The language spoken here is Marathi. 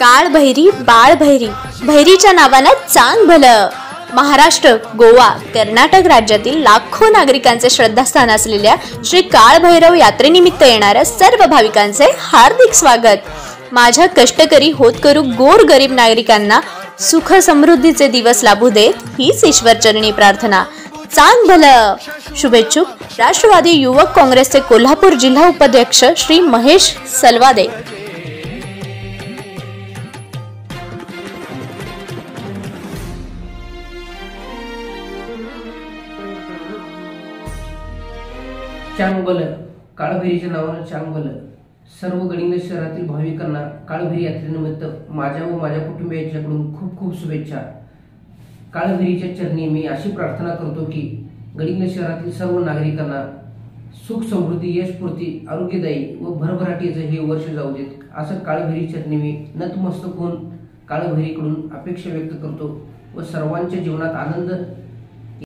काळभैरी बाळभैरी भैरीच्या नावानं चांग भलं. महाराष्ट्र, गोवा, कर्नाटक राज्यातील लाखो नागरिकांचे श्रद्धास्थान असलेल्या श्री काळभैरव यात्रेनिमित्त येणाऱ्या सर्व भाविकांचे हार्दिक स्वागत. माझ्या कष्टकरी होतकरू गोर गरीब नागरिकांना सुख समृद्धीचे दिवस लाभू देत हीच ईश्वरचरणी प्रार्थना. चांग भलं. शुभेच्छुक राष्ट्रवादी युवक काँग्रेसचे कोल्हापूर जिल्हा उपाध्यक्ष श्री महेश सलवादे. चांगभल काळभैरीच्या नावानं चांगभल. सर्व गडिंग शहरातील भाविकांना काळभैरी यात्रेनिमित्त माझ्या व माझ्या कुटुंबियांच्याकडून खूप खूप शुभेच्छा. काळभैरीच्या चरणी मी अशी प्रार्थना करतो की गडिंग शहरातील सर्व नागरिकांना सुख समृद्धी, यशपूर्ती, आरोग्यदायी व भरभराटीचं हे वर्ष जाऊ देत, असं काळभैरी चरणी मी नतमस्तक होऊन काळभैरीकडून अपेक्षा व्यक्त करतो व सर्वांच्या जीवनात आनंद